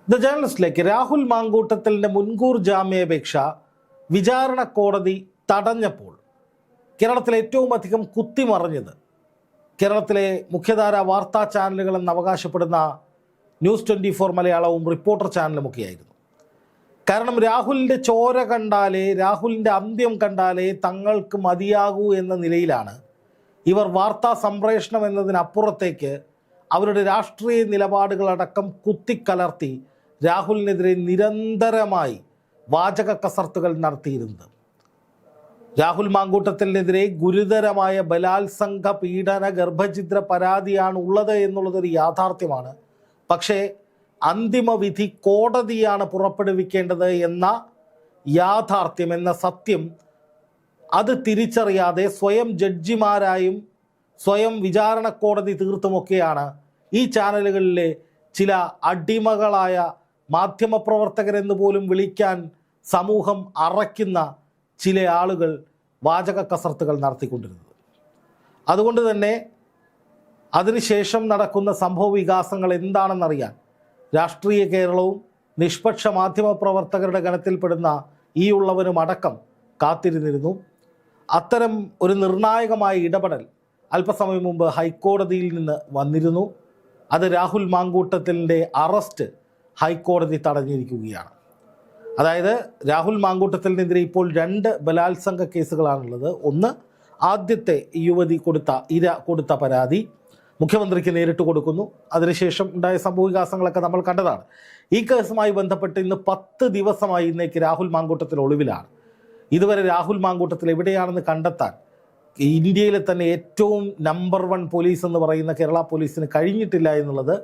The ജേർണലിസ്റ്റിലേക്ക് Rahul മാങ്കൂട്ടത്തലിൻ്റെ മുൻകൂർ ജാമ്യാപേക്ഷ വിചാരണ കോടതി തടഞ്ഞപ്പോൾ കേരളത്തിലെ ഏറ്റവും അധികം കുത്തിമറിഞ്ഞത് കേരളത്തിലെ മുഖ്യധാര വാർത്താ ചാനലുകളെന്ന് അവകാശപ്പെടുന്ന ന്യൂസ് 24 മലയാളവും റിപ്പോർട്ടർ ചാനലുമൊക്കെയായിരുന്നു. കാരണം രാഹുലിൻ്റെ ചോര കണ്ടാലേ, രാഹുലിൻ്റെ അന്ത്യം കണ്ടാലേ തങ്ങൾക്ക് മതിയാകൂ എന്ന നിലയിലാണ് ഇവർ വാർത്താ സംപ്രേഷണം എന്നതിനപ്പുറത്തേക്ക് അവരുടെ രാഷ്ട്രീയ നിലപാടുകളടക്കം കുത്തിക്കലർത്തി രാഹുലിനെതിരെ നിരന്തരമായി വാചക കസർത്തുകൾ നടത്തിയിരുന്നത്. രാഹുൽ മാങ്കൂട്ടത്തിനെതിരെ ഗുരുതരമായ ബലാത്സംഗ പീഡന ഗർഭഛിദ്ര പരാതിയാണ് ഉള്ളത് എന്നുള്ളതൊരു യാഥാർത്ഥ്യമാണ്. പക്ഷേ അന്തിമ വിധി കോടതിയാണ് പുറപ്പെടുവിക്കേണ്ടത് എന്ന യാഥാർത്ഥ്യം, എന്ന സത്യം, അത് തിരിച്ചറിയാതെ സ്വയം ജഡ്ജിമാരായും സ്വയം വിചാരണ കോടതി തീർത്തുമൊക്കെയാണ് ഈ ചാനലുകളിലെ ചില അടിമകളായ മാധ്യമപ്രവർത്തകരെന്ന് പോലും വിളിക്കാൻ സമൂഹം അറയ്ക്കുന്ന ചില ആളുകൾ വാചക കസർത്തുകൾ നടത്തിക്കൊണ്ടിരുന്നത്. അതുകൊണ്ട് തന്നെ അതിനുശേഷം നടക്കുന്ന സംഭവ വികാസങ്ങൾ എന്താണെന്നറിയാൻ രാഷ്ട്രീയ കേരളവും നിഷ്പക്ഷ മാധ്യമപ്രവർത്തകരുടെ ഗണത്തിൽപ്പെടുന്ന ഈ ഉള്ളവരും അടക്കം കാത്തിരുന്നിരുന്നു. അത്തരം ഒരു നിർണായകമായ ഇടപെടൽ അല്പസമയം മുമ്പ് ഹൈക്കോടതിയിൽ നിന്ന് വന്നിരുന്നു. അത് രാഹുൽ മാങ്കൂട്ടത്തിലിൻ്റെ അറസ്റ്റ് ഹൈക്കോടതി തടഞ്ഞിരിക്കുകയാണ്. അതായത് രാഹുൽ മാങ്കൂട്ടത്തിനെതിരെ ഇപ്പോൾ 2 ബലാത്സംഗ കേസുകളാണുള്ളത്. ഒന്ന്, ആദ്യത്തെ യുവതി ഇര കൊടുത്ത പരാതി മുഖ്യമന്ത്രിക്ക് നേരിട്ട് കൊടുക്കുന്നു. അതിനുശേഷം ഉണ്ടായ സംഭവവികാസങ്ങളൊക്കെ നമ്മൾ കണ്ടതാണ്. ഈ കേസുമായി ബന്ധപ്പെട്ട് ഇന്ന് 10 ദിവസമായി ഇന്നേക്ക് രാഹുൽ മാങ്കൂട്ടത്തിൽ ഒളിവിലാണ്. ഇതുവരെ രാഹുൽ മാങ്കൂട്ടത്തിൽ എവിടെയാണെന്ന് കണ്ടെത്താൻ ഇന്ത്യയിലെ തന്നെ ഏറ്റവും നമ്പർ 1 പോലീസ് എന്ന് പറയുന്ന കേരള പോലീസിന് കഴിഞ്ഞിട്ടില്ല എന്നുള്ളത്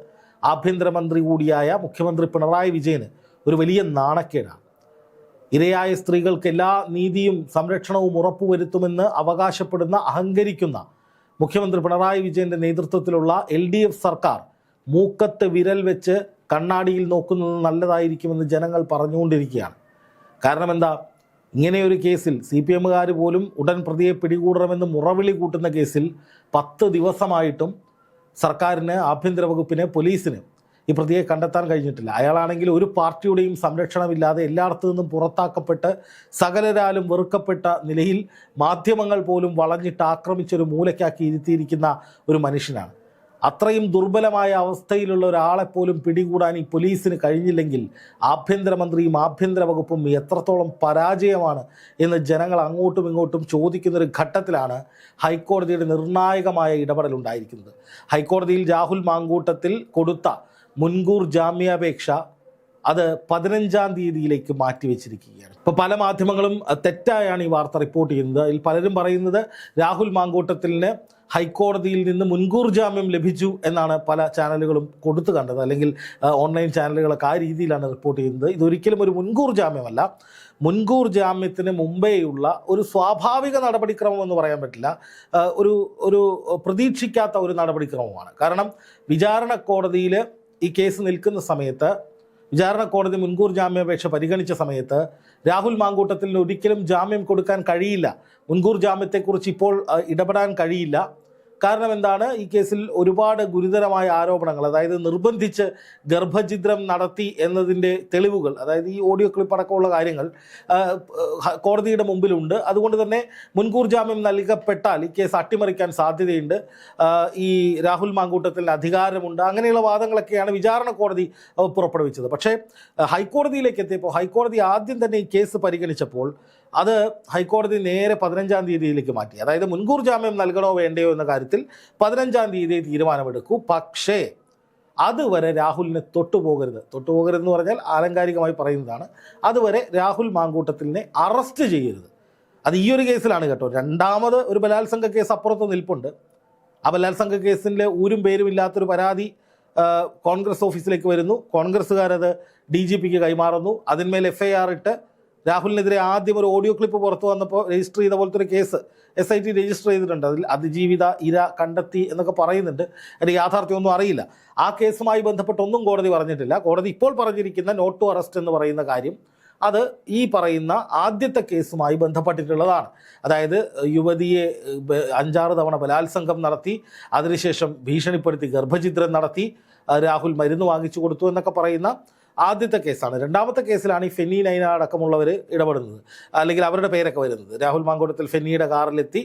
ആഭ്യന്തരമന്ത്രി കൂടിയായ മുഖ്യമന്ത്രി പിണറായി വിജയന് ഒരു വലിയ നാണക്കേടാണ്. ഇരയായ സ്ത്രീകൾക്ക് എല്ലാ നീതിയും സംരക്ഷണവും ഉറപ്പുവരുത്തുമെന്ന് അവകാശപ്പെടുന്ന, അഹങ്കരിക്കുന്ന മുഖ്യമന്ത്രി പിണറായി വിജയൻ്റെ നേതൃത്വത്തിലുള്ള LDF സർക്കാർ മൂക്കത്ത് വിരൽ വെച്ച് കണ്ണാടിയിൽ നോക്കുന്നത് നല്ലതായിരിക്കുമെന്ന് ജനങ്ങൾ പറഞ്ഞുകൊണ്ടിരിക്കുകയാണ്. കാരണം എന്താ, ഇങ്ങനെയൊരു കേസിൽ CPMകാർ പോലും ഉടൻ പ്രതിയെ പിടികൂടണമെന്ന് മുറവിളി കൂട്ടുന്ന കേസിൽ 10 ദിവസമായിട്ടും സർക്കാരിന്, ആഭ്യന്തര വകുപ്പിന്, പോലീസിന് ഈ പ്രതിയെ കണ്ടെത്താൻ കഴിഞ്ഞിട്ടില്ല. അയാളാണെങ്കിൽ ഒരു പാർട്ടിയുടെയും സംരക്ഷണമില്ലാതെ എല്ലായിടത്തു നിന്നും പുറത്താക്കപ്പെട്ട് സകലരാലും വെറുക്കപ്പെട്ട നിലയിൽ മാധ്യമങ്ങൾ പോലും വളഞ്ഞിട്ട് ആക്രമിച്ചൊരു മൂലയ്ക്കാക്കി ഇരുത്തിയിരിക്കുന്ന ഒരു മനുഷ്യനാണ്. അത്രയും ദുർബലമായ അവസ്ഥയിലുള്ള ഒരാളെപ്പോലും പിടികൂടാൻ ഈ പോലീസിന് കഴിഞ്ഞില്ലെങ്കിൽ ആഭ്യന്തരമന്ത്രിയും ആഭ്യന്തര വകുപ്പും എത്രത്തോളം പരാജയമാണ് എന്ന് ജനങ്ങൾ അങ്ങോട്ടും ഇങ്ങോട്ടും ചോദിക്കുന്നൊരു ഘട്ടത്തിലാണ് ഹൈക്കോടതിയുടെ നിർണായകമായ ഇടപെടൽ ഉണ്ടായിരിക്കുന്നത്. ഹൈക്കോടതിയിൽ രാഹുൽ മാങ്കൂട്ടത്തിൽ കൊടുത്ത മുൻകൂർ ജാമ്യാപേക്ഷ അത് 15-ാം തീയതിയിലേക്ക് മാറ്റിവെച്ചിരിക്കുകയാണ്. ഇപ്പോൾ പല മാധ്യമങ്ങളും തെറ്റായാണ് ഈ വാർത്ത റിപ്പോർട്ട് ചെയ്യുന്നത്. അതിൽ പലരും പറയുന്നത് രാഹുൽ മാങ്കൂട്ടത്തിലിന് ഹൈക്കോടതിയിൽ നിന്ന് മുൻകൂർ ജാമ്യം ലഭിച്ചു എന്നാണ് പല ചാനലുകളും കൊടുത്തു കണ്ടത്, അല്ലെങ്കിൽ ഓൺലൈൻ ചാനലുകളൊക്കെ ആ രീതിയിലാണ് റിപ്പോർട്ട് ചെയ്യുന്നത്. ഇതൊരിക്കലും ഒരു മുൻകൂർ ജാമ്യമല്ല. മുൻകൂർ ജാമ്യത്തിന് മുമ്പേയുള്ള ഒരു സ്വാഭാവിക നടപടിക്രമം എന്ന് പറയാൻ പറ്റില്ല, ഒരു പ്രതീക്ഷിക്കാത്ത ഒരു നടപടിക്രമമാണ്. കാരണം വിചാരണ കോടതിയിൽ ഈ കേസ് നിൽക്കുന്ന സമയത്ത്, വിചാരണ കോടതി മുൻകൂർ ജാമ്യാപേക്ഷ പരിഗണിച്ച സമയത്ത് രാഹുൽ മാങ്കൂട്ടത്തിന് ഒരിക്കലും ജാമ്യം കൊടുക്കാൻ കഴിയില്ല. മുൻകൂർ ജാമ്യത്തെക്കുറിച്ച് ഇപ്പോൾ ഇടപെടാൻ കഴിയില്ല. കാരണം എന്താണ്, ഈ കേസിൽ ഒരുപാട് ഗുരുതരമായ ആരോപണങ്ങൾ, അതായത് നിർബന്ധിച്ച് ഗർഭഛിദ്രം നടത്തി എന്നതിൻ്റെ തെളിവുകൾ, അതായത് ഈ ഓഡിയോ ക്ലിപ്പ് അടക്കമുള്ള കാര്യങ്ങൾ കോടതിയുടെ മുമ്പിലുണ്ട്. അതുകൊണ്ട് തന്നെ മുൻകൂർ ജാമ്യം നൽകപ്പെട്ടാൽ ഈ കേസ് അട്ടിമറിക്കാൻ സാധ്യതയുണ്ട്, ഈ രാഹുൽ മാങ്കൂട്ടത്തിന് അധികാരമുണ്ട്, അങ്ങനെയുള്ള വാദങ്ങളൊക്കെയാണ് വിചാരണ കോടതി പുറപ്പെടുവിച്ചത്. പക്ഷേ ഹൈക്കോടതിയിലേക്ക് എത്തിയപ്പോൾ ഹൈക്കോടതി ആദ്യം തന്നെ ഈ കേസ് പരിഗണിച്ചപ്പോൾ അത് ഹൈക്കോടതി നേരെ 15-ാം തീയതിയിലേക്ക് മാറ്റി. അതായത് മുൻകൂർ ജാമ്യം നൽകണോ വേണ്ടയോ എന്ന കാര്യത്തിൽ 15-ാം തീയതി തീരുമാനമെടുക്കൂ. പക്ഷേ അതുവരെ രാഹുലിനെ തൊട്ടുപോകരുതെന്ന് പറഞ്ഞാൽ ആലങ്കാരികമായി പറയുന്നതാണ്. അതുവരെ രാഹുൽ മാങ്കൂട്ടത്തിലിനെ അറസ്റ്റ് ചെയ്യരുത്. അത് ഈ ഒരു കേസിലാണ് കേട്ടോ. 2ാമത് ഒരു ബലാത്സംഗ കേസ് അപ്പുറത്ത് നിൽപ്പുണ്ട്. ആ ബലാത്സംഗ കേസിൻ്റെ ഊരും പേരും ഇല്ലാത്തൊരു പരാതി കോൺഗ്രസ് ഓഫീസിലേക്ക് വരുന്നു. കോൺഗ്രസ്സുകാരത് DGPക്ക് കൈമാറുന്നു. അതിന്മേൽ FIR ഇട്ട് രാഹുലിനെതിരെ ആദ്യം ഒരു ഓഡിയോ ക്ലിപ്പ് പുറത്തു വന്നപ്പോൾ രജിസ്റ്റർ ചെയ്ത പോലത്തെ ഒരു കേസ് SIT രജിസ്റ്റർ ചെയ്തിട്ടുണ്ട്. അതിൽ അതിജീവിത ഇര കണ്ടെത്തി എന്നൊക്കെ പറയുന്നുണ്ട്. അതിൻ്റെ യാഥാർത്ഥ്യമൊന്നും അറിയില്ല. ആ കേസുമായി ബന്ധപ്പെട്ടൊന്നും കോടതി പറഞ്ഞിട്ടില്ല. കോടതി ഇപ്പോൾ പറഞ്ഞിരിക്കുന്ന നോട്ട് ടു അറസ്റ്റ് എന്ന് പറയുന്ന കാര്യം അത് ഈ പറയുന്ന ആദ്യത്തെ കേസുമായി ബന്ധപ്പെട്ടിട്ടുള്ളതാണ്. അതായത് യുവതിയെ 5-6 തവണ ബലാത്സംഗം നടത്തി, അതിനുശേഷം ഭീഷണിപ്പെടുത്തി ഗർഭഛിദ്രം നടത്തി, രാഹുൽ മരുന്ന് വാങ്ങിച്ചു കൊടുത്തു എന്നൊക്കെ പറയുന്ന ആദ്യത്തെ കേസാണ്. രണ്ടാമത്തെ കേസിലാണ് ഈ ഫെന്നി നൈന അടക്കമുള്ളവർ ഇടപെടുന്നത്, അല്ലെങ്കിൽ അവരുടെ പേരൊക്കെ വരുന്നത്. രാഹുൽ മാങ്കൂട്ടത്തിൽ ഫെന്നിയുടെ കാറിലെത്തി,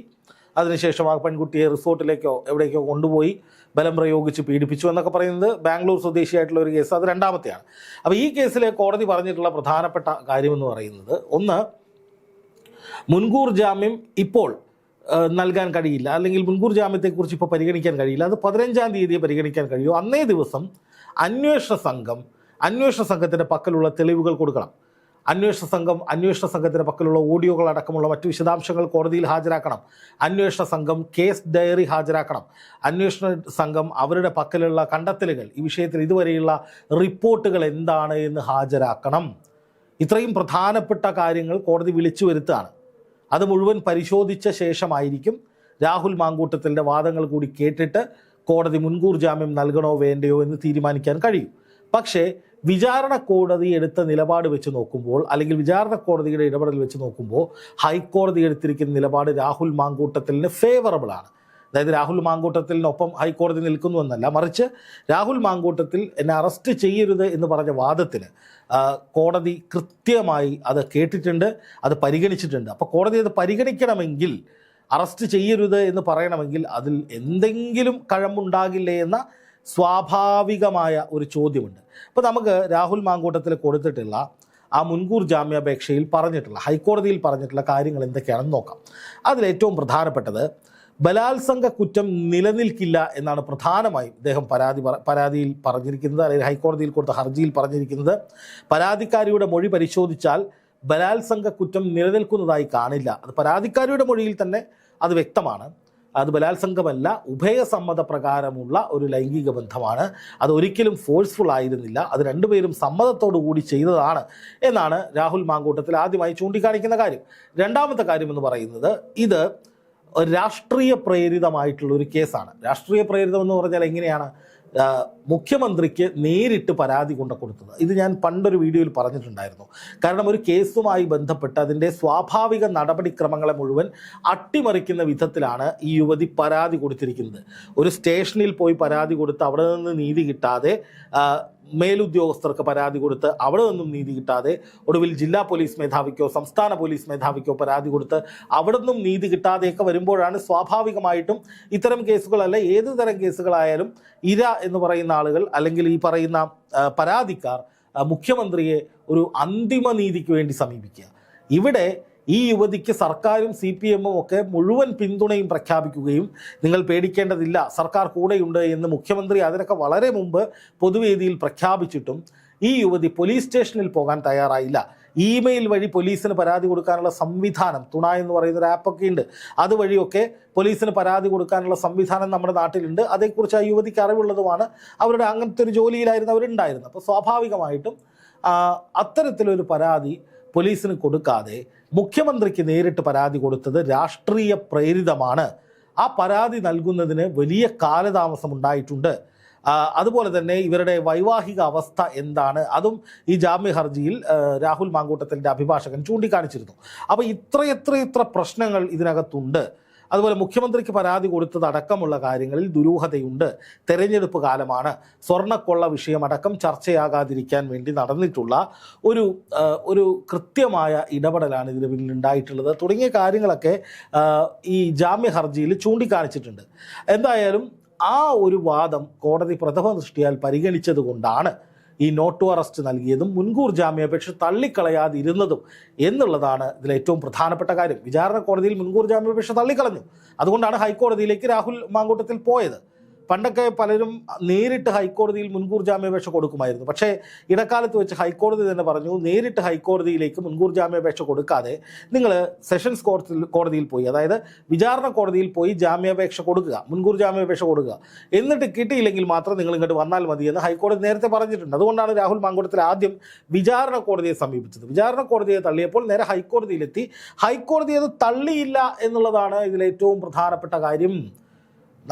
അതിനുശേഷം ആ പെൺകുട്ടിയെ റിസോർട്ടിലേക്കോ എവിടേക്കോ കൊണ്ടുപോയി ബലം പ്രയോഗിച്ച് പീഡിപ്പിച്ചു എന്നൊക്കെ പറയുന്നത് ബാംഗ്ലൂർ സ്വദേശിയായിട്ടുള്ള ഒരു കേസ്. അത് രണ്ടാമത്തെയാണ്. അപ്പോൾ ഈ കേസിലെ കോടതി പറഞ്ഞിട്ടുള്ള പ്രധാനപ്പെട്ട കാര്യമെന്ന് പറയുന്നത്, ഒന്ന്, മുൻകൂർ ജാമ്യം ഇപ്പോൾ നൽകാൻ കഴിയില്ല, അല്ലെങ്കിൽ മുൻകൂർ ജാമ്യത്തെക്കുറിച്ച് ഇപ്പോൾ പരിഗണിക്കാൻ കഴിയില്ല. അത് 15-ാം തീയതിയെ പരിഗണിക്കാൻ കഴിയൂ. അന്നേ ദിവസം അന്വേഷണ സംഘത്തിൻ്റെ പക്കലുള്ള തെളിവുകൾ കൊടുക്കണം. അന്വേഷണ സംഘത്തിൻ്റെ പക്കലുള്ള ഓഡിയോകൾ അടക്കമുള്ള മറ്റു വിശദാംശങ്ങൾ കോടതിയിൽ ഹാജരാക്കണം. അന്വേഷണ സംഘം കേസ് ഡയറി ഹാജരാക്കണം. അന്വേഷണ സംഘം അവരുടെ പക്കലുള്ള കണ്ടെത്തലുകൾ, ഈ വിഷയത്തിൽ ഇതുവരെയുള്ള റിപ്പോർട്ടുകൾ എന്താണ് എന്ന് ഹാജരാക്കണം. ഇത്രയും പ്രധാനപ്പെട്ട കാര്യങ്ങൾ കോടതി വിളിച്ചു വരുത്തുകയാണ്. അത് മുഴുവൻ പരിശോധിച്ച ശേഷമായിരിക്കും രാഹുൽ മാങ്കൂട്ടത്തിൻ്റെ വാദങ്ങൾ കൂടി കേട്ടിട്ട് കോടതി മുൻകൂർ ജാമ്യം നൽകണോ വേണ്ടയോ എന്ന് തീരുമാനിക്കാൻ കഴിയും. പക്ഷേ വിചാരണ കോടതി എടുത്ത നിലപാട് വെച്ച് നോക്കുമ്പോൾ, അല്ലെങ്കിൽ വിചാരണ കോടതിയുടെ ഇടപെടൽ വെച്ച് നോക്കുമ്പോൾ, ഹൈക്കോടതി എടുത്തിരിക്കുന്ന നിലപാട് രാഹുൽ മാങ്കൂട്ടത്തിന് ഫേവറബിളാണ്. അതായത് രാഹുൽ മാങ്കൂട്ടത്തിനൊപ്പം ഹൈക്കോടതി നിൽക്കുന്നു എന്നല്ല, മറിച്ച് രാഹുൽ മാങ്കൂട്ടത്തിൽ എന്നെ അറസ്റ്റ് ചെയ്യരുത് എന്ന് പറഞ്ഞ വാദത്തിന് കോടതി കൃത്യമായി അത് കേട്ടിട്ടുണ്ട്, അത് പരിഗണിച്ചിട്ടുണ്ട്. അപ്പോൾ കോടതി അത് പരിഗണിക്കണമെങ്കിൽ, അറസ്റ്റ് ചെയ്യരുത് എന്ന് പറയണമെങ്കിൽ അതിൽ എന്തെങ്കിലും കഴമ്പുണ്ടാകില്ലേ എന്ന സ്വാഭാവികമായ ഒരു ചോദ്യമുണ്ട്. അപ്പോൾ നമുക്ക് രാഹുൽ മാങ്കൂട്ടത്തിൽ കൊടുത്തിട്ടുള്ള ആ മുൻകൂർ ജാമ്യാപേക്ഷയിൽ പറഞ്ഞിട്ടുള്ള, ഹൈക്കോടതിയിൽ പറഞ്ഞിട്ടുള്ള കാര്യങ്ങൾ എന്തൊക്കെയാണെന്ന് നോക്കാം. അതിലേറ്റവും പ്രധാനപ്പെട്ടത്, ബലാത്സംഗ കുറ്റം നിലനിൽക്കില്ല എന്നാണ് പ്രധാനമായും ഇദ്ദേഹം പരാതിയിൽ പറഞ്ഞിരിക്കുന്നത്, അല്ലെങ്കിൽ ഹൈക്കോടതിയിൽ കൊടുത്ത ഹർജിയിൽ പറഞ്ഞിരിക്കുന്നത്. പരാതിക്കാരിയുടെ മൊഴി പരിശോധിച്ചാൽ ബലാത്സംഗ കുറ്റം നിലനിൽക്കുന്നതായി കാണില്ല. അത് പരാതിക്കാരിയുടെ മൊഴിയിൽ തന്നെ അത് വ്യക്തമാണ്. അത് ബലാത്സംഗമല്ല, ഉഭയസമ്മത പ്രകാരമുള്ള ഒരു ലൈംഗിക ബന്ധമാണ്. അത് ഒരിക്കലും ഫോഴ്സ്ഫുൾ ആയിരുന്നില്ല, അത് രണ്ടുപേരും സമ്മതത്തോടു കൂടി ചെയ്തതാണ് എന്നാണ് രാഹുൽ മാങ്കൂട്ടത്തിൽ ആദ്യമായി ചൂണ്ടിക്കാണിക്കുന്ന കാര്യം. രണ്ടാമത്തെ കാര്യം എന്ന് പറയുന്നത്, ഇത് രാഷ്ട്രീയ പ്രേരിതമായിട്ടുള്ള ഒരു കേസാണ്. രാഷ്ട്രീയ പ്രേരിതം എന്ന് പറഞ്ഞാൽ എങ്ങനെയാണ്? മുഖ്യമന്ത്രിക്ക് നേരിട്ട് പരാതി കൊടുത്തത്. ഇത് ഞാൻ പണ്ടൊരു വീഡിയോയിൽ പറഞ്ഞിട്ടുണ്ടായിരുന്നു. കാരണം ഒരു കേസുമായി ബന്ധപ്പെട്ട് അതിൻ്റെ സ്വാഭാവിക നടപടിക്രമങ്ങളെ മുഴുവൻ അട്ടിമറിക്കുന്ന വിധത്തിലാണ് ഈ യുവതി പരാതി കൊടുത്തിരിക്കുന്നത്. ഒരു സ്റ്റേഷനിൽ പോയി പരാതി കൊടുത്ത് അവിടെ നിന്ന് നീതി കിട്ടാതെ, മേലുദ്യോഗസ്ഥർക്ക് പരാതി കൊടുത്ത് അവിടെ നിന്നും നീതി കിട്ടാതെ, ഒടുവിൽ ജില്ലാ പോലീസ് മേധാവിക്കോ സംസ്ഥാന പോലീസ് മേധാവിക്കോ പരാതി കൊടുത്ത് അവിടെ നിന്നും നീതി കിട്ടാതെയൊക്കെ വരുമ്പോഴാണ് സ്വാഭാവികമായിട്ടും ഇത്തരം കേസുകളല്ല, ഏത് തരം കേസുകളായാലും ഇര എന്ന് പറയുന്ന ആളുകൾ, അല്ലെങ്കിൽ ഈ പറയുന്ന പരാതിക്കാർ മുഖ്യമന്ത്രിയെ ഒരു അന്തിമ നീതിക്ക് വേണ്ടി സമീപിക്കുക. ഇവിടെ ഈ യുവതിക്ക് സർക്കാരും CPM ഒക്കെ മുഴുവൻ പിന്തുണയും പ്രഖ്യാപിക്കുകയും, നിങ്ങൾ പേടിക്കേണ്ടതില്ല, സർക്കാർ കൂടെയുണ്ട് എന്ന് മുഖ്യമന്ത്രി അതിനൊക്കെ വളരെ മുമ്പ് പൊതുവേദിയിൽ പ്രഖ്യാപിച്ചിട്ടും ഈ യുവതി പോലീസ് സ്റ്റേഷനിൽ പോകാൻ തയ്യാറായില്ല. ഇമെയിൽ വഴി പോലീസിന് പരാതി കൊടുക്കാനുള്ള സംവിധാനം, തുണ എന്ന് പറയുന്ന ഒരു ആപ്പൊക്കെ ഉണ്ട്, അതുവഴിയൊക്കെ പോലീസിന് പരാതി കൊടുക്കാനുള്ള സംവിധാനം നമ്മുടെ നാട്ടിലുണ്ട്. അതേക്കുറിച്ച് ആ യുവതിക്ക് അറിവുള്ളതുമാണ്. അവരുടെ അങ്ങനത്തെ ഒരു ജോലിയിലായിരുന്നു അവരുണ്ടായിരുന്നത്. അപ്പോൾ സ്വാഭാവികമായിട്ടും അത്തരത്തിലൊരു പരാതി പോലീസിന് കൊടുക്കാതെ മുഖ്യമന്ത്രിക്ക് നേരിട്ട് പരാതി കൊടുത്തത് രാഷ്ട്രീയ പ്രേരിതമാണ്. ആ പരാതി നൽകുന്നതിന് വലിയ കാലതാമസം ഉണ്ടായിട്ടുണ്ട്. അതുപോലെ തന്നെ ഇവരുടെ വൈവാഹിക അവസ്ഥ എന്താണ്, അതും ഈ ജാമ്യ ഹർജിയിൽ രാഹുൽ മാങ്കൂട്ടത്തിൻ്റെ അഭിഭാഷകൻ ചൂണ്ടിക്കാണിച്ചിരുന്നു. അപ്പോൾ ഇത്ര പ്രശ്നങ്ങൾ ഇതിനകത്തുണ്ട്. അതുപോലെ മുഖ്യമന്ത്രിക്ക് പരാതി കൊടുത്തതടക്കമുള്ള കാര്യങ്ങളിൽ ദുരൂഹതയുണ്ട്. തെരഞ്ഞെടുപ്പ് കാലമാണ്, സ്വർണ്ണക്കൊള്ള വിഷയമടക്കം ചർച്ചയാകാതിരിക്കാൻ വേണ്ടി നടന്നിട്ടുള്ള ഒരു കൃത്യമായ ഇടപെടലാണ് ഇതിന് പിന്നിൽ ഉണ്ടായിട്ടുള്ളത്. തുടങ്ങിയ കാര്യങ്ങളൊക്കെ ഈ ജാമ്യ ഹർജിയിൽ ചൂണ്ടിക്കാണിച്ചിട്ടുണ്ട്. എന്തായാലും ആ ഒരു വാദം കോടതി പ്രഥമ ദൃഷ്ടിയാൽ പരിഗണിച്ചത് കൊണ്ടാണ് ഈ നോട്ട് ടു അറസ്റ്റ് നൽകിയതും മുൻകൂർ ജാമ്യാപേക്ഷ തള്ളിക്കളയാതിരുന്നതും എന്നുള്ളതാണ് ഇതിലേറ്റവും പ്രധാനപ്പെട്ട കാര്യം. വിചാരണ കോടതിയിൽ മുൻകൂർ ജാമ്യാപേക്ഷ തള്ളിക്കളഞ്ഞു. അതുകൊണ്ടാണ് ഹൈക്കോടതിയിലേക്ക് രാഹുൽ മാങ്കൂട്ടത്തിൽ പോയത്. പണ്ടൊക്കെ പലരും നേരിട്ട് ഹൈക്കോടതിയിൽ മുൻകൂർ ജാമ്യാപേക്ഷ കൊടുക്കുമായിരുന്നു. പക്ഷേ ഇടക്കാലത്ത് വെച്ച് ഹൈക്കോടതി തന്നെ പറഞ്ഞു, നേരിട്ട് ഹൈക്കോടതിയിലേക്ക് മുൻകൂർ ജാമ്യാപേക്ഷ കൊടുക്കാതെ നിങ്ങൾ സെഷൻസ് കോടതിയിൽ പോയി, അതായത് വിചാരണ കോടതിയിൽ പോയി ജാമ്യാപേക്ഷ കൊടുക്കുക, മുൻകൂർ ജാമ്യാപേക്ഷ കൊടുക്കുക, എന്നിട്ട് കിട്ടിയില്ലെങ്കിൽ മാത്രം നിങ്ങൾ ഇങ്ങോട്ട് വന്നാൽ മതി എന്ന് ഹൈക്കോടതി നേരത്തെ പറഞ്ഞിട്ടുണ്ട്. അതുകൊണ്ടാണ് രാഹുൽ മാങ്കൂട്ടത്തിൽ ആദ്യം വിചാരണ കോടതിയെ സമീപിച്ചത്. വിചാരണ കോടതിയെ തള്ളിയപ്പോൾ നേരെ ഹൈക്കോടതിയിലെത്തി. ഹൈക്കോടതി അത് തള്ളിയില്ല എന്നുള്ളതാണ് ഇതിലേറ്റവും പ്രധാനപ്പെട്ട കാര്യം.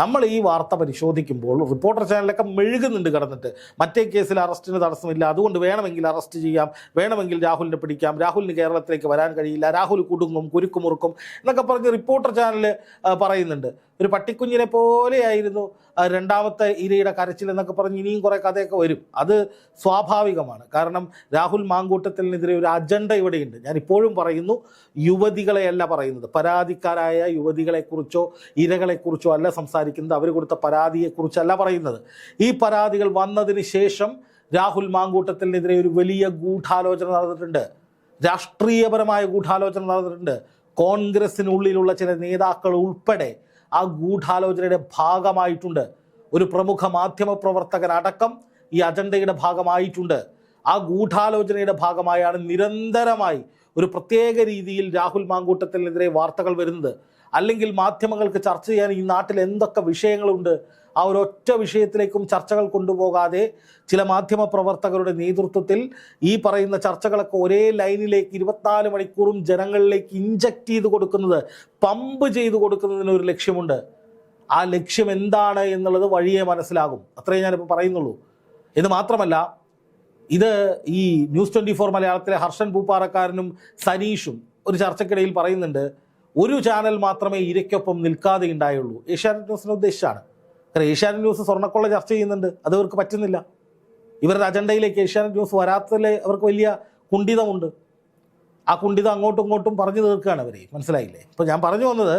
നമ്മൾ ഈ വാർത്ത പരിശോധിക്കുമ്പോൾ റിപ്പോർട്ടർ ചാനലൊക്കെ മെഴുകുന്നുണ്ട് കിടന്നിട്ട്. മറ്റേ കേസിൽ അറസ്റ്റിന് തടസ്സമില്ല, അതുകൊണ്ട് വേണമെങ്കിൽ അറസ്റ്റ് ചെയ്യാം, വേണമെങ്കിൽ രാഹുലിനെ പിടിക്കാം, രാഹുലിന് കേരളത്തിലേക്ക് വരാൻ കഴിയില്ല, രാഹുൽ കുടുങ്ങും, കുരുക്കുമുറുക്കും എന്നൊക്കെ പറഞ്ഞ് റിപ്പോർട്ടർ ചാനൽ പറയുന്നുണ്ട്. ഒരു പട്ടിക്കുഞ്ഞിനെ പോലെയായിരുന്നു രണ്ടാമത്തെ ഇരയുടെ കരച്ചിൽ എന്നൊക്കെ പറഞ്ഞ് ഇനിയും കുറേ കഥയൊക്കെ വരും. അത് സ്വാഭാവികമാണ്. കാരണം രാഹുൽ മാങ്കൂട്ടത്തിനെതിരെ ഒരു അജണ്ട ഇവിടെയുണ്ട്. ഞാൻ ഇപ്പോഴും പറയുന്നു, യുവതികളെയല്ല പറയുന്നത്, പരാതിക്കാരായ യുവതികളെക്കുറിച്ചോ ഇരകളെക്കുറിച്ചോ അല്ല സംസാരിക്കുന്നത്, അവർ കൊടുത്ത പരാതിയെക്കുറിച്ചല്ല പറയുന്നത്. ഈ പരാതികൾ വന്നതിന് ശേഷം രാഹുൽ മാങ്കൂട്ടത്തിനെതിരെ ഒരു വലിയ ഗൂഢാലോചന നടന്നിട്ടുണ്ട്, രാഷ്ട്രീയപരമായ ഗൂഢാലോചന നടന്നിട്ടുണ്ട്. കോൺഗ്രസിനുള്ളിലുള്ള ചില നേതാക്കൾ ഉൾപ്പെടെ ആ ഗൂഢാലോചനയുടെ ഭാഗമായിട്ടുണ്ട്. ഒരു പ്രമുഖ മാധ്യമ പ്രവർത്തകനടക്കം ഈ അജണ്ടയുടെ ഭാഗമായിട്ടുണ്ട്. ആ ഗൂഢാലോചനയുടെ ഭാഗമായാണ് നിരന്തരമായി ഒരു പ്രത്യേക രീതിയിൽ രാഹുൽ മാങ്കൂട്ടത്തിനെതിരെ വാർത്തകൾ വരുന്നത്. അല്ലെങ്കിൽ മാധ്യമങ്ങൾക്ക് ചർച്ച ചെയ്യാൻ ഈ നാട്ടിൽ എന്തൊക്കെ വിഷയങ്ങളുണ്ട്, ആ ഒരൊറ്റ വിഷയത്തിലേക്കും ചർച്ചകൾ കൊണ്ടുപോകാതെ ചില മാധ്യമ പ്രവർത്തകരുടെ നേതൃത്വത്തിൽ ഈ പറയുന്ന ചർച്ചകളൊക്കെ ഒരേ ലൈനിലേക്ക് 24 മണിക്കൂറും ജനങ്ങളിലേക്ക് ഇഞ്ചക്ട് ചെയ്ത് കൊടുക്കുന്നത്, പമ്പ് ചെയ്ത് കൊടുക്കുന്നതിന് ഒരു ലക്ഷ്യമുണ്ട്. ആ ലക്ഷ്യം എന്താണ് എന്നുള്ളത് വഴിയെ മനസ്സിലാകും. അത്രേ ഞാനിപ്പോൾ പറയുന്നുള്ളൂ. എന്ന് മാത്രമല്ല, ഇത് ഈ ന്യൂസ് 24 മലയാളത്തിലെ ഹർഷൻ പൂപ്പാറക്കാരനും സനീഷും ഒരു ചർച്ചയ്ക്കിടയിൽ പറയുന്നുണ്ട്, ഒരു ചാനൽ മാത്രമേ ഇരയ്ക്കൊപ്പം നിൽക്കാതെ ഉണ്ടായുള്ളൂ. ഏഷ്യാനെറ്റ് ന്യൂസിനെ ഉദ്ദേശിച്ചാണ്. കാരണം ഏഷ്യാനെറ്റ് ന്യൂസ് സ്വർണ്ണക്കൊള്ള ചർച്ച ചെയ്യുന്നുണ്ട്, അത് അവർക്ക് പറ്റുന്നില്ല. ഇവരുടെ അജണ്ടയിലേക്ക് ഏഷ്യാനെറ്റ് ന്യൂസ് വരാത്തതിൽ അവർക്ക് വലിയ കുണ്ഠിതമുണ്ട്. ആ കുണ്ഠിതം അങ്ങോട്ടും ഇങ്ങോട്ടും പറഞ്ഞു തീർക്കുകയാണ് അവർ. മനസ്സിലായില്ലേ? ഇപ്പോൾ ഞാൻ പറഞ്ഞു വന്നത്,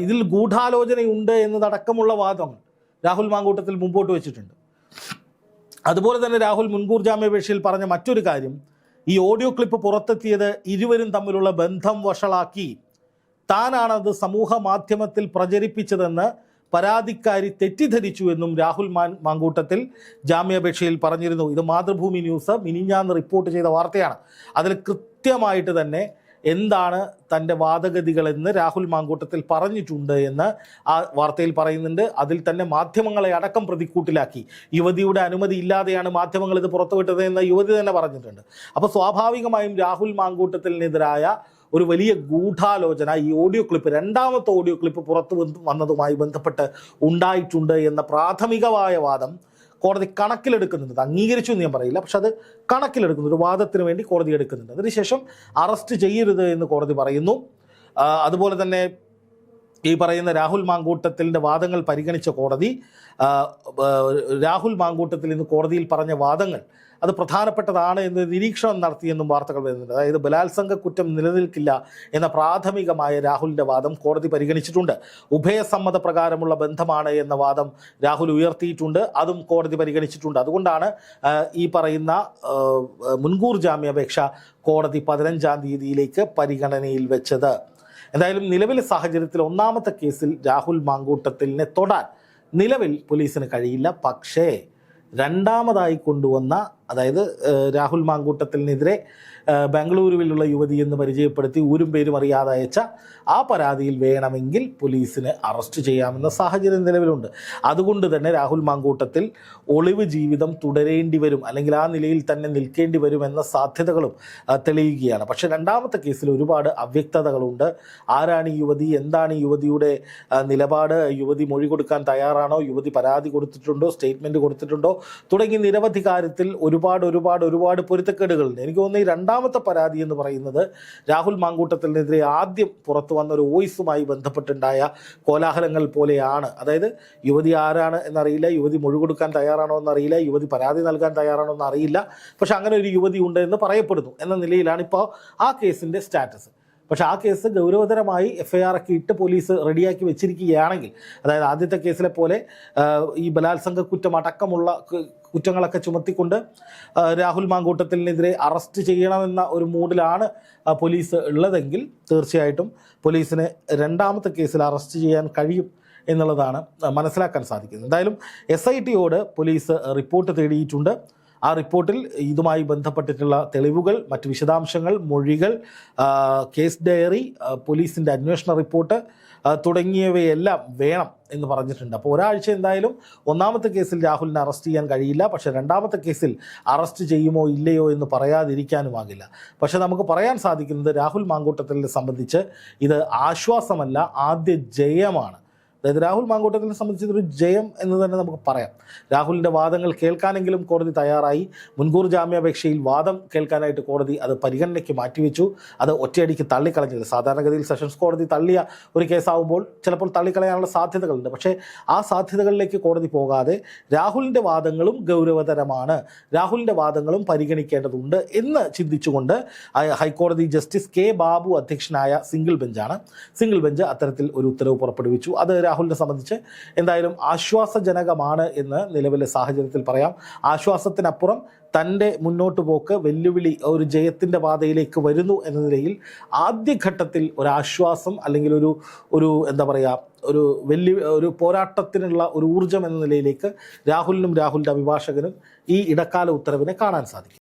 ഇതിൽ ഗൂഢാലോചനയുണ്ട് എന്നതടക്കമുള്ള വാദങ്ങൾ രാഹുൽ മാങ്കൂട്ടത്തിൽ മുമ്പോട്ട് വെച്ചിട്ടുണ്ട്. അതുപോലെ തന്നെ രാഹുൽ മുൻകൂർ ജാമ്യാപേക്ഷയിൽ പറഞ്ഞ മറ്റൊരു കാര്യം, ഈ ഓഡിയോ ക്ലിപ്പ് പുറത്തെത്തിയത് ഇരുവരും തമ്മിലുള്ള ബന്ധം വഷളാക്കി, താനാണത് സമൂഹ മാധ്യമത്തിൽ പ്രചരിപ്പിച്ചതെന്ന് പരാതിക്കാരി തെറ്റിദ്ധരിച്ചു എന്നും രാഹുൽ മാങ്കൂട്ടത്തിൽ ജാമ്യാപേക്ഷയിൽ പറഞ്ഞിരുന്നു. ഇത് മാതൃഭൂമി ന്യൂസ് മിനിഞ്ഞാന്ന് റിപ്പോർട്ട് ചെയ്ത വാർത്തയാണ്. അതിൽ കൃത്യമായിട്ട് തന്നെ എന്താണ് തൻ്റെ വാദഗതികളെന്ന് രാഹുൽ മാങ്കൂട്ടത്തിൽ പറഞ്ഞിട്ടുണ്ട് എന്ന് ആ വാർത്തയിൽ പറയുന്നുണ്ട്. അതിൽ തന്നെ മാധ്യമങ്ങളെ അടക്കം പ്രതിക്കൂട്ടിലാക്കി. യുവതിയുടെ അനുമതി ഇല്ലാതെയാണ് മാധ്യമങ്ങൾ ഇത് പുറത്തുവിട്ടത് എന്ന് യുവതി തന്നെ പറഞ്ഞിട്ടുണ്ട്. അപ്പോൾ സ്വാഭാവികമായും രാഹുൽ മാങ്കൂട്ടത്തിനെതിരായ ഒരു വലിയ ഗൂഢാലോചന ഈ ഓഡിയോ ക്ലിപ്പ്, രണ്ടാമത്തെ ഓഡിയോ ക്ലിപ്പ് പുറത്തു വന്നതുമായി ബന്ധപ്പെട്ട് ഉണ്ടായിട്ടുണ്ട് എന്ന പ്രാഥമികമായ വാദം കോടതി കണക്കിലെടുക്കുന്നുണ്ട്. അംഗീകരിച്ചു എന്ന് ഞാൻ പറയില്ല, പക്ഷെ അത് കണക്കിലെടുക്കുന്നു. ഒരു വാദത്തിന് വേണ്ടി കോടതി എടുക്കുന്നുണ്ട്. അതിനുശേഷം അറസ്റ്റ് ചെയ്യരുത് എന്ന് കോടതി പറയുന്നു. അതുപോലെ തന്നെ ഈ പറയുന്ന രാഹുൽ മാങ്കൂട്ടത്തിൻ്റെ വാദങ്ങൾ പരിഗണിച്ച കോടതി രാഹുൽ മാങ്കൂട്ടത്തിൽ ഇന്ന് കോടതിയിൽ പറഞ്ഞ വാദങ്ങൾ അത് പ്രധാനപ്പെട്ടതാണ് എന്ന് നിരീക്ഷണം നടത്തിയെന്നും വാർത്തകൾ വരുന്നുണ്ട്. അതായത് ബലാത്സംഗ കുറ്റം നിലനിൽക്കില്ല എന്ന പ്രാഥമികമായ രാഹുലിൻ്റെ വാദം കോടതി പരിഗണിച്ചിട്ടുണ്ട്. ഉഭയസമ്മത പ്രകാരമുള്ള ബന്ധമാണ് എന്ന വാദം രാഹുൽ ഉയർത്തിയിട്ടുണ്ട്, അതും കോടതി പരിഗണിച്ചിട്ടുണ്ട്. അതുകൊണ്ടാണ് ഈ പറയുന്ന മുൻകൂർ ജാമ്യാപേക്ഷ കോടതി 15-ാം തീയതിയിലേക്ക് പരിഗണനയിൽ വെച്ചത്. എന്തായാലും നിലവിലെ സാഹചര്യത്തിൽ ഒന്നാമത്തെ കേസിൽ രാഹുൽ മാങ്കൂട്ടത്തിലിനെ തൊടാൻ നിലവിൽ പോലീസിന് കഴിയില്ല. പക്ഷേ രണ്ടാമതായി കൊണ്ടുവന്ന, അതായത് രാഹുൽ മാങ്കൂട്ടത്തിനെതിരെ ബാംഗ്ലൂരുവിലുള്ള യുവതി എന്ന് പരിചയപ്പെടുത്തി ഊരും പേരും അറിയാതെ അയച്ച ആ പരാതിയിൽ വേണമെങ്കിൽ പോലീസിന് അറസ്റ്റ് ചെയ്യാമെന്ന സാഹചര്യം നിലവിലുണ്ട്. അതുകൊണ്ട് തന്നെ രാഹുൽ മാങ്കൂട്ടത്തിൽ ഒളിവ് ജീവിതം തുടരേണ്ടി വരും, അല്ലെങ്കിൽ ആ നിലയിൽ തന്നെ നിൽക്കേണ്ടി വരുമെന്ന സാധ്യതകളും തെളിയുകയാണ്. പക്ഷേ രണ്ടാമത്തെ കേസിൽ ഒരുപാട് അവ്യക്തതകളുണ്ട്. ആരാണ് ഈ യുവതി, എന്താണ് ഈ യുവതിയുടെ നിലപാട്, യുവതി മൊഴി കൊടുക്കാൻ തയ്യാറാണോ, യുവതി പരാതി കൊടുത്തിട്ടുണ്ടോ, സ്റ്റേറ്റ്മെൻറ്റ് കൊടുത്തിട്ടുണ്ടോ തുടങ്ങി നിരവധി കാര്യത്തിൽ ഒരുപാട് പൊരുത്തക്കേടുകളുണ്ട്. എനിക്ക് തോന്നുന്നു ഈ രണ്ടാമത്തെ പരാതി എന്ന് പറയുന്നത് രാഹുൽ മാങ്കൂട്ടത്തിനെതിരെ ആദ്യം പുറത്തു വന്ന ഒരു വോയിസുമായി ബന്ധപ്പെട്ടുണ്ടായ കോലാഹലങ്ങൾ പോലെയാണ്. അതായത് യുവതി ആരാണ് എന്നറിയില്ല, യുവതി മൊഴി കൊടുക്കാൻ തയ്യാറാണോ എന്നറിയില്ല, യുവതി പരാതി നൽകാൻ തയ്യാറാണോ എന്നറിയില്ല, പക്ഷെ അങ്ങനെ ഒരു യുവതി ഉണ്ട് എന്ന് പറയപ്പെടുന്നു എന്ന നിലയിലാണ് ഇപ്പോൾ ആ കേസിൻ്റെ സ്റ്റാറ്റസ്. പക്ഷേ ആ കേസ് ഗൗരവതരമായി FIR ഒക്കെ ഇട്ട് പോലീസ് റെഡിയാക്കി വെച്ചിരിക്കുകയാണെങ്കിൽ, അതായത് ആദ്യത്തെ കേസിലെ പോലെ ഈ ബലാത്സംഗ കുറ്റം അടക്കമുള്ള കുറ്റങ്ങളൊക്കെ ചുമത്തിക്കൊണ്ട് രാഹുൽ മാങ്കൂട്ടത്തിനെതിരെ അറസ്റ്റ് ചെയ്യണമെന്ന ഒരു മൂഡിലാണ് പോലീസ് ഉള്ളതെങ്കിൽ തീർച്ചയായിട്ടും പോലീസിന് രണ്ടാമത്തെ കേസിൽ അറസ്റ്റ് ചെയ്യാൻ കഴിയും എന്നുള്ളതാണ് മനസ്സിലാക്കാൻ സാധിക്കുന്നത്. എന്തായാലും SITയോട് പോലീസ് റിപ്പോർട്ട് തേടിയിട്ടുണ്ട്. ആ റിപ്പോർട്ടിൽ ഇതുമായി ബന്ധപ്പെട്ടിട്ടുള്ള തെളിവുകൾ, മറ്റ് വിശദാംശങ്ങൾ, മൊഴികൾ, കേസ് ഡയറി, പോലീസിൻ്റെ അന്വേഷണ റിപ്പോർട്ട് തുടങ്ങിയവയെല്ലാം വേണം എന്ന് പറഞ്ഞിട്ടുണ്ട്. അപ്പോൾ ഒരാഴ്ച എന്തായാലും ഒന്നാമത്തെ കേസിൽ രാഹുലിനെ അറസ്റ്റ് ചെയ്യാൻ കഴിയില്ല. പക്ഷേ രണ്ടാമത്തെ കേസിൽ അറസ്റ്റ് ചെയ്യുമോ ഇല്ലയോ എന്ന് പറയാതിരിക്കാനുമാകില്ല. പക്ഷേ നമുക്ക് പറയാൻ സാധിക്കുന്നത് രാഹുൽ മാങ്കൂട്ടത്തിനെ സംബന്ധിച്ച് ഇത് ആശ്വാസമല്ല, ആദ്യ ജയമാണ്. അതായത് രാഹുൽ മാങ്കൂട്ടത്തിനെ സംബന്ധിച്ച് ഇതൊരു ജയം എന്ന് തന്നെ നമുക്ക് പറയാം. രാഹുലിൻ്റെ വാദങ്ങൾ കേൾക്കാനെങ്കിലും കോടതി തയ്യാറായി. മുൻകൂർ ജാമ്യാപേക്ഷയിൽ വാദം കേൾക്കാനായിട്ട് കോടതി അത് പരിഗണനയ്ക്ക് മാറ്റിവെച്ചു. അത് ഒറ്റയടിക്ക് തള്ളിക്കളഞ്ഞില്ല. സാധാരണഗതിയിൽ സെഷൻസ് കോടതി തള്ളിയ ഒരു കേസാവുമ്പോൾ ചിലപ്പോൾ തള്ളിക്കളയാനുള്ള സാധ്യതകളുണ്ട്. പക്ഷേ ആ സാധ്യതകളിലേക്ക് കോടതി പോകാതെ രാഹുലിൻ്റെ വാദങ്ങളും ഗൗരവതരമാണ്, രാഹുലിൻ്റെ വാദങ്ങളും പരിഗണിക്കേണ്ടതുണ്ട് എന്ന് ചിന്തിച്ചുകൊണ്ട് ഹൈക്കോടതി ജസ്റ്റിസ് കെ ബാബു അധ്യക്ഷനായ സിംഗിൾ ബെഞ്ച് അത്തരത്തിൽ ഒരു ഉത്തരവ് പുറപ്പെടുവിച്ചു. അത് രാഹുലിനെ സംബന്ധിച്ച് എന്തായാലും ആശ്വാസജനകമാണ് എന്ന് നിലവിലെ സാഹചര്യത്തിൽ പറയാം. ആശ്വാസത്തിനപ്പുറം തൻ്റെ മുന്നോട്ട് പോക്ക് വെല്ലുവിളി ഒരു ജയത്തിൻ്റെ പാതയിലേക്ക് വരുന്നു എന്ന നിലയിൽ ആദ്യഘട്ടത്തിൽ ഒരാശ്വാസം അല്ലെങ്കിൽ ഒരു എന്താ പറയുക ഒരു പോരാട്ടത്തിനുള്ള ഒരു ഊർജ്ജം എന്ന നിലയിലേക്ക് രാഹുലിനും രാഹുലിൻ്റെ അഭിഭാഷകനും ഈ ഇടക്കാല ഉത്തരവിനെ കാണാൻ സാധിക്കും.